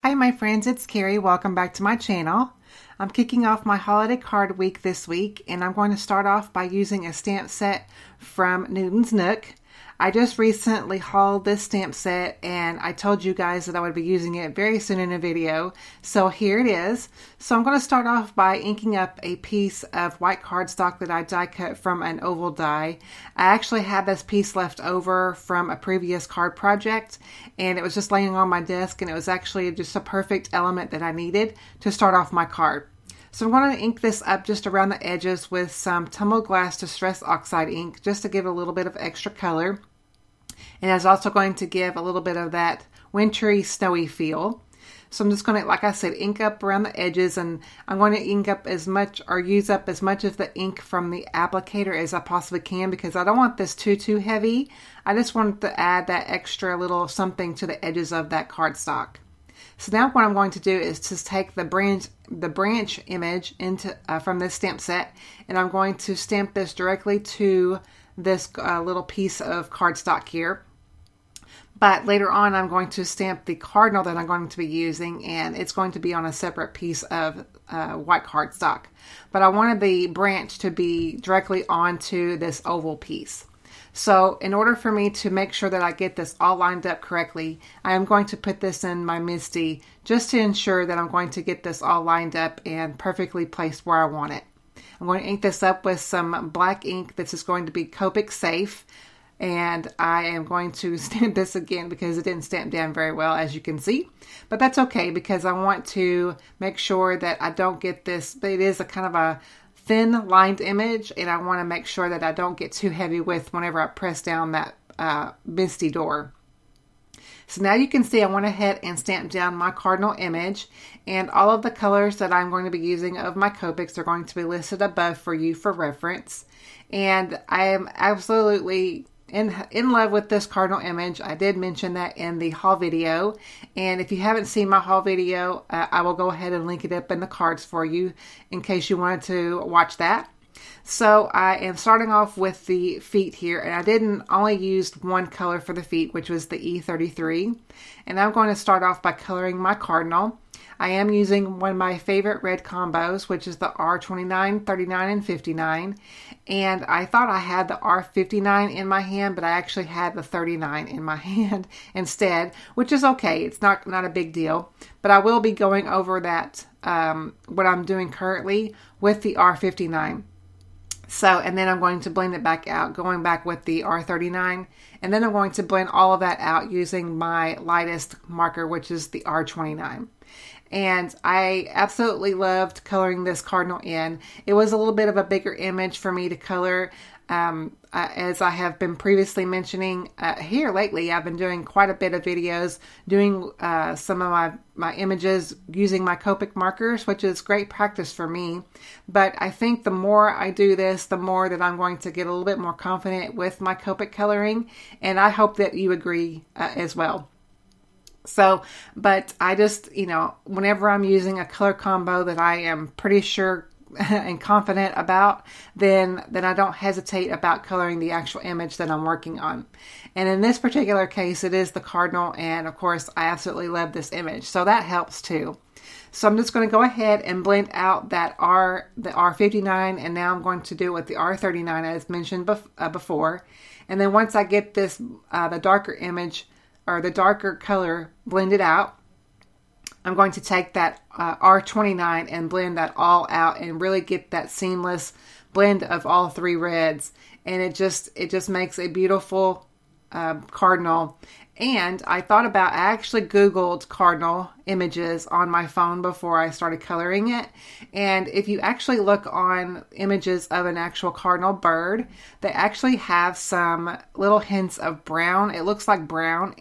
Hi my friends, it's Kari. Welcome back to my channel. I'm kicking off my holiday card week this week, and I'm going to start off by using a stamp set from Newton's Nook. I just recently hauled this stamp set and I told you guys that I would be using it very soon in a video. So here it is. So I'm going to start off by inking up a piece of white cardstock that I die cut from an oval die. I actually had this piece left over from a previous card project and it was just laying on my desk, and it was actually just a perfect element that I needed to start off my card. So I'm going to ink this up just around the edges with some Tumbled Glass Distress Oxide ink just to give it a little bit of extra color. And it's also going to give a little bit of that wintry, snowy feel. So I'm just going to, like I said, ink up around the edges, and I'm going to ink up as much or use up as much of the ink from the applicator as I possibly can, because I don't want this too heavy. I just want to add that extra little something to the edges of that cardstock. So now what I'm going to do is to take the branch image into from this stamp set, and I'm going to stamp this directly to this little piece of cardstock here. But later on I'm going to stamp the cardinal that I'm going to be using, and it's going to be on a separate piece of white cardstock. But I wanted the branch to be directly onto this oval piece. So in order for me to make sure that I get this all lined up correctly, I am going to put this in my MISTI just to ensure that I'm going to get this all lined up and perfectly placed where I want it. I'm going to ink this up with some black ink. This is going to be Copic safe, and I am going to stamp this again because it didn't stamp down very well, as you can see. But that's okay, because I want to make sure that I don't get this. It is a kind of a thin lined image, and I want to make sure that I don't get too heavy with whenever I press down that MISTI door. So now you can see I went ahead and stamped down my cardinal image, and all of the colors that I'm going to be using of my Copics are going to be listed above for you for reference. And I am absolutely in love with this cardinal image. I did mention that in the haul video, and if you haven't seen my haul video, I will go ahead and link it up in the cards for you in case you wanted to watch that. So I am starting off with the feet here, and I didn't only use one color for the feet, which was the E33. And I'm going to start off by coloring my cardinal. I am using one of my favorite red combos, which is the R29, 39, and 59. And I thought I had the R59 in my hand, but I actually had the 39 in my hand instead, which is okay. It's not a big deal. But I will be going over that, what I'm doing currently with the R59. So, and then I'm going to blend it back out, going back with the R39. And then I'm going to blend all of that out using my lightest marker, which is the R29. And I absolutely loved coloring this cardinal in. It was a little bit of a bigger image for me to color. As I have been previously mentioning here lately, I've been doing quite a bit of videos doing some of my images using my Copic markers, which is great practice for me. But I think the more I do this, the more that I'm going to get a little bit more confident with my Copic coloring. And I hope that you agree as well. So, but I just, you know, whenever I'm using a color combo that I am pretty sure and confident about, then I don't hesitate about coloring the actual image that I'm working on. And in this particular case, it is the cardinal, and of course, I absolutely love this image, so that helps too. So I'm just going to go ahead and blend out that the R59, and now I'm going to do it with the R39 as mentioned before. And then once I get this, the darker image, or the darker color blended out, I'm going to take that R29 and blend that all out and really get that seamless blend of all three reds. And it just makes a beautiful cardinal. And I actually Googled cardinal images on my phone before I started coloring it. And if you actually look on images of an actual cardinal bird, they actually have some little hints of brown. It looks like brown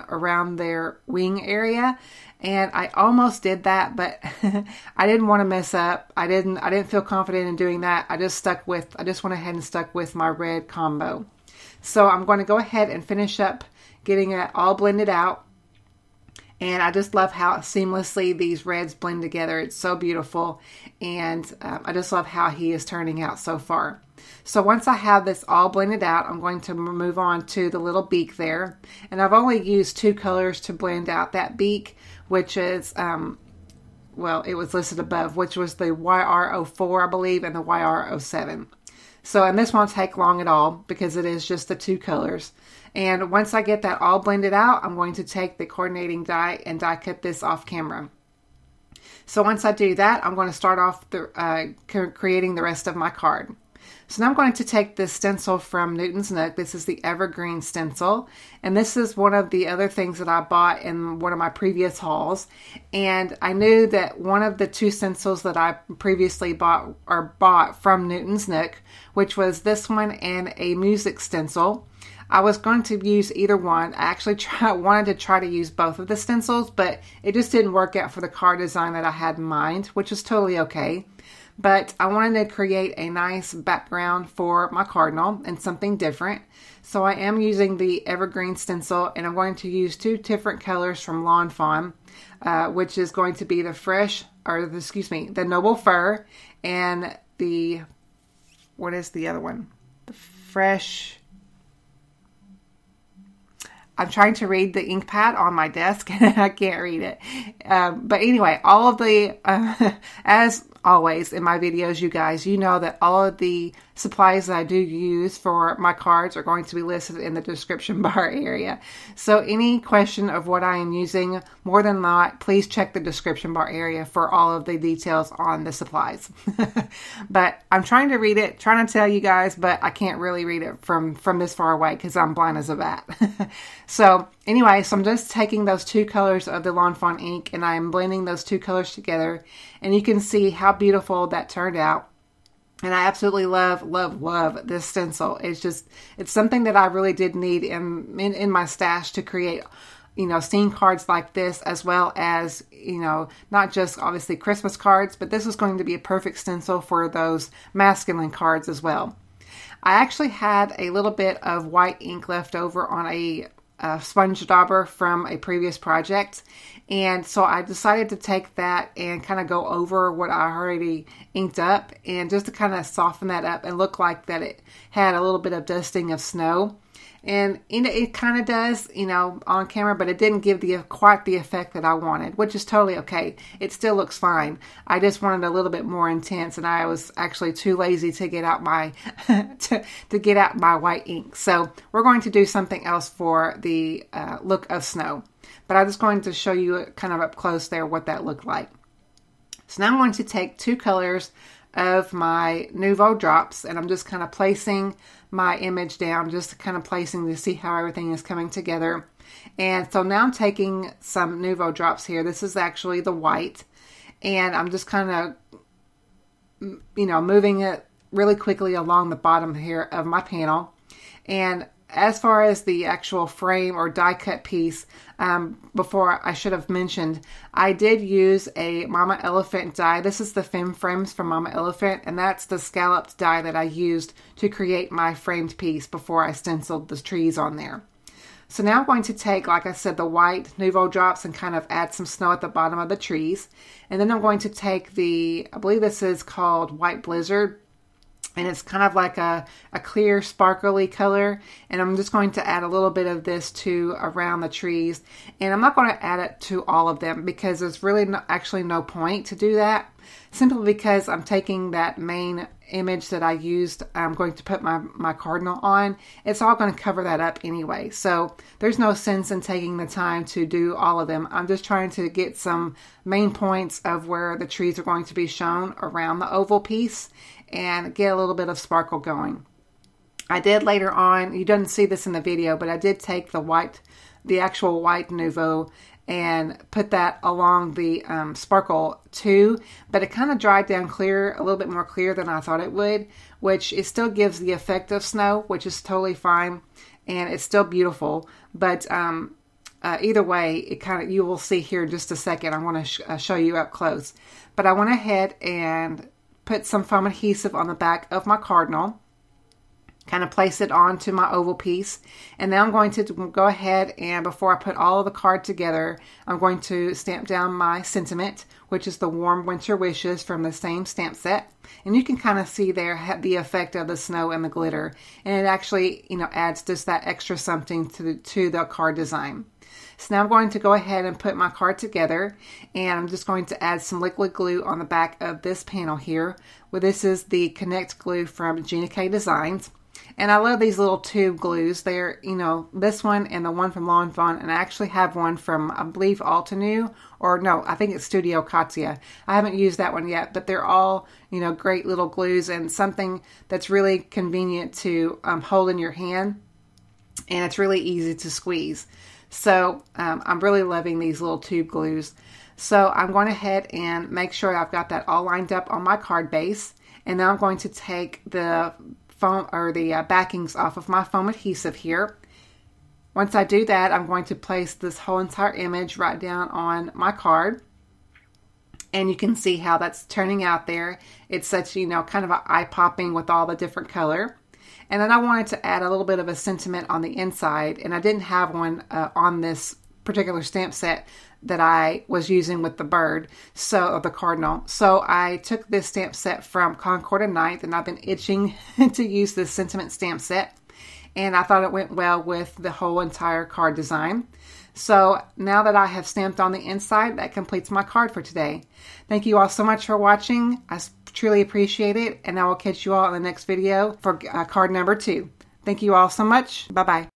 around their wing area. And I almost did that, but I didn't want to mess up. I didn't feel confident in doing that. I just went ahead and stuck with my red combo. So I'm going to go ahead and finish up getting it all blended out. And I just love how seamlessly these reds blend together. It's so beautiful. And I just love how he is turning out so far. So once I have this all blended out, I'm going to move on to the little beak there. And I've only used 2 colors to blend out that beak, which is, well, it was listed above, which was the YR04, I believe, and the YR07. So, and this won't take long at all because it is just the 2 colors. And once I get that all blended out, I'm going to take the coordinating die and die cut this off camera. So once I do that, I'm going to start off creating the rest of my card. So now I'm going to take this stencil from Newton's Nook. This is the Evergreen stencil. And this is one of the other things that I bought in one of my previous hauls. And I knew that one of the 2 stencils that I previously bought from Newton's Nook, which was this one and a music stencil, I was going to use either one. I actually wanted to try to use both of the stencils, but it just didn't work out for the card design that I had in mind, which is totally okay. But I wanted to create a nice background for my cardinal and something different. So I am using the Evergreen stencil, and I'm going to use 2 different colors from Lawn Fawn, which is going to be the Noble Fur and the, what is the other one? The Fresh... I'm trying to read the ink pad on my desk and I can't read it. But anyway, all of the, as always in my videos, you guys, you know that all of the supplies that I do use for my cards are going to be listed in the description bar area. So any question of what I am using, more than not, please check the description bar area for all of the details on the supplies. But I'm trying to read it, trying to tell you guys, but I can't really read it from this far away because I'm blind as a bat. So anyway, so I'm just taking those 2 colors of the Lawn Fawn ink and I'm blending those 2 colors together, and you can see how beautiful that turned out. And I absolutely love this stencil. It's something that I really did need in my stash to create, scene cards like this, as well as, not just obviously Christmas cards, but this is going to be a perfect stencil for those masculine cards as well. I actually had a little bit of white ink left over on a sponge dauber from a previous project, and so I decided to take that and kind of go over what I already inked up, and just to kind of soften that up and look like that it had a little bit of dusting of snow. And it kind of does, on camera, but it didn't give quite the effect that I wanted, which is totally okay. It still looks fine. I just wanted a little bit more intense, and I was actually too lazy to get out my to get out my white ink. So we're going to do something else for the look of snow. But I'm just going to show you kind of up close there what that looked like. So now I'm going to take 2 colors of my Nuvo drops, and I'm just kind of placing my image down, just kind of placing to see how everything is coming together. And so now I'm taking some Nuvo drops here. This is actually the white, and I'm just kind of, moving it really quickly along the bottom here of my panel. And as far as the actual frame or die cut piece, before I should have mentioned, I did use a Mama Elephant die. This is the Femme Frames from Mama Elephant, and that's the scalloped die that I used to create my framed piece before I stenciled the trees on there. So now I'm going to take, like I said, the white Nuvo drops and kind of add some snow at the bottom of the trees. And then I'm going to take I believe this is called White Blizzard, and it's kind of like a clear sparkly color, and I'm just going to add a little bit of this to around the trees, and I'm not going to add it to all of them because there's really actually no point to do that, simply because I'm taking that main image that I used. I'm going to put my cardinal on. It's all going to cover that up anyway, so there's no sense in taking the time to do all of them. I'm just trying to get some main points of where the trees are going to be shown around the oval piece and get a little bit of sparkle going. I did later on, you didn't see this in the video, but I did take the actual white Nuvo and put that along the sparkle too, but it kind of dried down clear, a little bit more clear than I thought it would, which it still gives the effect of snow, which is totally fine, and it's still beautiful. But either way, you will see here in just a second. I want to show you up close. But I went ahead and put some foam adhesive on the back of my cardinal, kind of place it onto my oval piece. And now I'm going to go ahead and before I put all of the card together, I'm going to stamp down my sentiment, which is the warm winter wishes from the same stamp set. And you can kind of see there the effect of the snow and the glitter. And it actually, you know, adds just that extra something to the card design. So now I'm going to go ahead and put my card together, and I'm just going to add some liquid glue on the back of this panel here. Well, this is the Connect glue from Gina Designs. And I love these little tube glues. They're, you know, this one and the one from Law & Fawn, and I actually have one from, I believe, Altenew, or no, I think it's Studio Katya. I haven't used that one yet, but they're all, you know, great little glues and something that's really convenient to hold in your hand, and it's really easy to squeeze. So I'm really loving these little tube glues. So I'm going ahead and make sure I've got that all lined up on my card base, and now I'm going to take the foam or the backings off of my foam adhesive here. Once I do that, I'm going to place this whole entire image right down on my card, and you can see how that's turning out there. It's such, you know, kind of an eye-popping with all the different color. And then I wanted to add a little bit of a sentiment on the inside, and I didn't have one on this particular stamp set that I was using with the bird, of the cardinal. So I took this stamp set from Concord and 9th, and I've been itching to use this sentiment stamp set, and I thought it went well with the whole entire card design. So now that I have stamped on the inside, that completes my card for today. Thank you all so much for watching. I truly appreciate it, and I will catch you all in the next video for card number 2. Thank you all so much. Bye-bye.